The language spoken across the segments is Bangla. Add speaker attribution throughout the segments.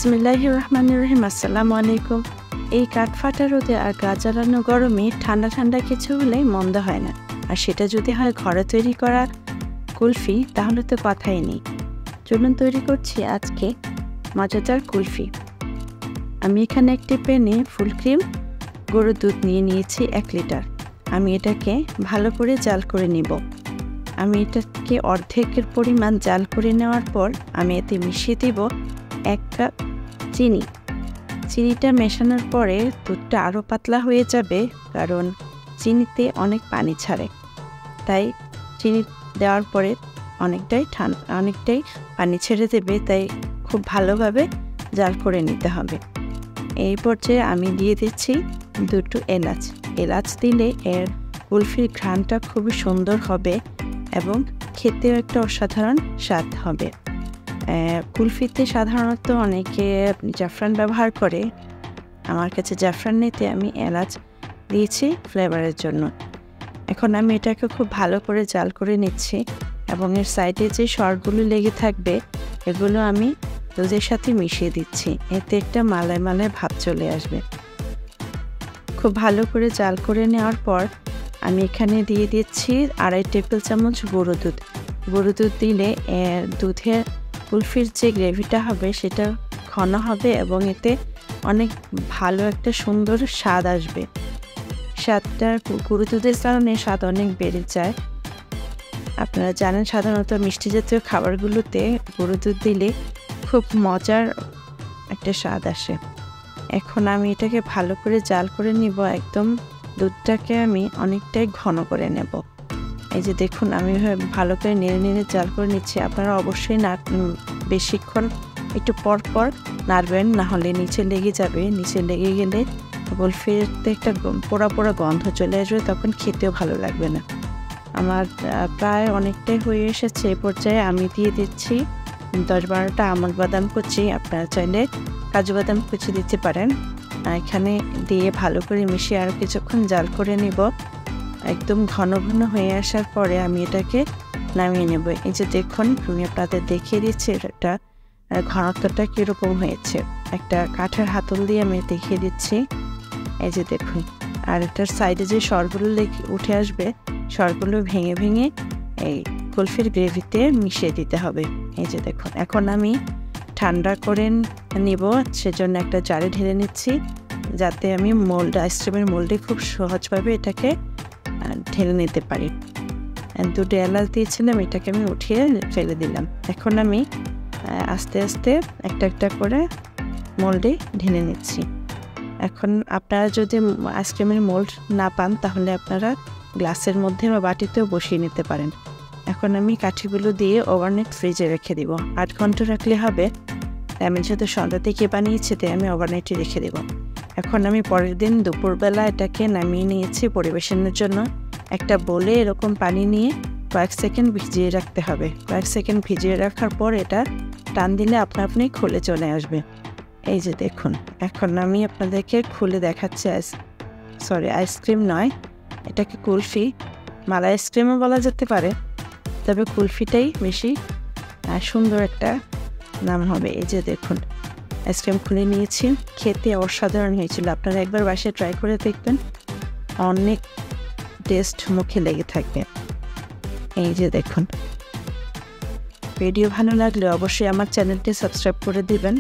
Speaker 1: বিসমিল্লাহির রহমানির রহিম। আসসালামু আলাইকুম। এই কাঠফাটা রোদে আর গা জ্বালানো গরমে ঠান্ডা ঠান্ডা কিছু হলেই মন্দ হয় না, আর সেটা যদি হয় ঘরে তৈরি করা কুলফি, তাহলে তো কথাই নেই। চলুন তৈরি করছি আজকে মজাদার কুলফি। আমি এখানে একটি প্যানে ফুল ক্রিম গরুর দুধ নিয়েছি 1 লিটার। আমি এটাকে ভালো করে জাল করে নিব। আমি এটাকে অর্ধেকের পরিমাণ জাল করে নেওয়ার পর আমি এতে মিশিয়ে দিব 1 কাপ চিনি। চিনিটা মেশানোর পরে দুধটা আরও পাতলা হয়ে যাবে, কারণ চিনিতে অনেক পানি ছাড়ে। তাই চিনি দেওয়ার পরে অনেকটাই পানি ছেড়ে দেবে, তাই খুব ভালোভাবে জাল করে নিতে হবে। এই পর্যায়ে আমি দিয়ে দিচ্ছি 2টো এলাচ দিলে এর কুলফির ঘ্রাণটা খুবই সুন্দর হবে এবং খেতেও একটা অসাধারণ স্বাদ হবে। কুলফিতে সাধারণত অনেকে জাফরান ব্যবহার করে, আমার কাছে জাফরান নিতে আমি এলাচ দিয়েছি ফ্লেভারের জন্য। এখন আমি এটাকে খুব ভালো করে জাল করে নিচ্ছি এবং এর সাইডে যে সরগুলো লেগে থাকবে এগুলো আমি দুধের সাথে মিশিয়ে দিচ্ছি, এতে একটা মালাই মালাই ভাব চলে আসবে। খুব ভালো করে জাল করে নেওয়ার পর আমি এখানে দিয়ে দিচ্ছি 2.5 টেবিল চামচ গুঁড়ো দুধ দিলে দুধের কুলফির যে গ্রেভিটা হবে সেটা ঘন হবে এবং এতে অনেক ভালো একটা সুন্দর স্বাদ আসবে। স্বাদটা গুঁড়ো দুধের কারণে স্বাদ অনেক বেড়ে যায়। আপনারা জানেন সাধারণত মিষ্টি জাতীয় খাবারগুলোতে গুঁড়ো দুধ দিলে খুব মজার একটা স্বাদ আসে। এখন আমি এটাকে ভালো করে জাল করে নিব, একদম দুধটাকে আমি অনেকটাই ঘন করে নেব। এই যে দেখুন, আমি ভালো করে নেড়ে জাল করে নিচ্ছি। আপনারা অবশ্যই বেশিক্ষণ একটু পর নাড়বেন, না হলে নিচে লেগে যাবে। নিচে লেগে গেলে কুলফিতে একটা পোড়া পোড়া গন্ধ চলে আসবে, তখন খেতেও ভালো লাগবে না। আমার প্রায় অনেকটাই হয়ে এসেছে। এই পর্যায়ে আমি দিয়ে দিচ্ছি 10-12টা আমন্ড বাদাম কুচি। আপনারা চাইলে কাজু বাদাম কুচি দিতে পারেন। এখানে দিয়ে ভালো করে মিশিয়ে আরও কিছুক্ষণ জাল করে নিব। একদম ঘন হয়ে আসার পরে আমি এটাকে নামিয়ে নেব। এই যে দেখুন, আমি আপনাদের দেখিয়ে দিচ্ছি এটা ঘনত্বটা কীরকম হয়েছে। একটা কাঠের হাতল দিয়ে আমি দেখিয়ে দিচ্ছি। এই যে দেখুন, আর এটার সাইডে যে সরগুলো উঠে আসবে, সরগুলো ভেঙে এই কুলফির গ্রেভিতে মিশিয়ে দিতে হবে। এই যে দেখুন, এখন আমি ঠান্ডা করে নিব, সেজন্য একটা জারে ঢেলে নিচ্ছি, যাতে আমি আইসক্রিমের মোল্ডে খুব সহজভাবে এটাকে ঢেলে নিতে পারি। 2টো এলাচ দিয়েছিলাম, এটাকে আমি উঠিয়ে ফেলে দিলাম। এখন আমি আস্তে আস্তে একটা করে মোল্ডে ঢেলে নিচ্ছি। এখন আপনারা যদি আইসক্রিমের মোল্ড না পান, তাহলে আপনারা গ্লাসের মধ্যে বা বাটিতেও বসিয়ে নিতে পারেন। এখন আমি কাঠিগুলো দিয়ে ওভারনাইট ফ্রিজে রেখে দিব। 8 ঘন্টা রাখলে হবে। আমি যেহেতু সন্ধ্যা থেকে বানিয়েছি, তাই আমি ওভারনাইটে রেখে দেব। এখন আমি পরের দিন দুপুরবেলা এটাকে নামিয়ে নিয়েছি পরিবেশনের জন্য। একটা বোলে এরকম পানি নিয়ে কয়েক সেকেন্ড ভিজিয়ে রাখতে হবে। কয়েক সেকেন্ড ভিজিয়ে রাখার পর এটা টান দিলে আপনি খুলে চলে আসবে। এই যে দেখুন, এখন আমি আপনাদেরকে খুলে দেখাচ্ছি। আইসক্রিম নয়, এটাকে কুলফি, মালাই আইসক্রিমও বলা যেতে পারে, তবে কুলফিটাই বেশি সুন্দর একটা নাম হবে। এই যে দেখুন, আইসক্রিম খুলে নিয়েছি, খেতে অসাধারণ হয়েছিল। আপনারা একবার বাসায় ট্রাই করে দেখবেন, অনেক টেস্ট মুখে লেগে থাকবে। এই যে দেখুন, ভিডিও ভালো লাগলে অবশ্যই আমার চ্যানেলটি সাবস্ক্রাইব করে দিবেন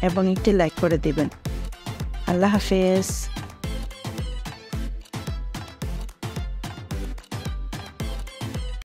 Speaker 1: এবং একটি লাইক করে দিবেন। আল্লাহ হাফেজ।